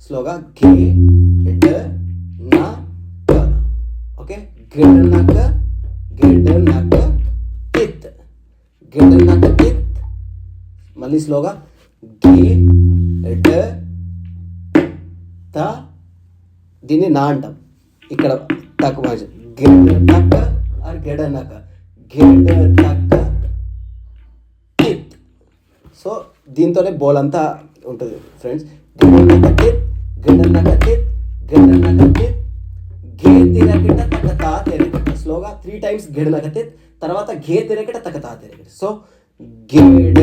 స్లోగా గే డ న క. ఓకే, గిడనక గిడనక తిత్, గిడనక తిత్. మళ్ళీ స్లోగా గే డ త, దీన్ని నా అంటాం ఇక్కడ తక్కువ గిడనక ఆర్ గిడనక గిడనక తిత్. సో దీంతోనే బోల్ అంతా ఉంటుంది ఫ్రెండ్స్. గిడనక తిత్ గిడనక తిత్ గిడనక తిత్ గే తిరగట తకతా తిరగట. స్లోగా 3 times గిడనక తిత్, తర్వాత గే తిరగట తకతా తిరగట. సో గిడ్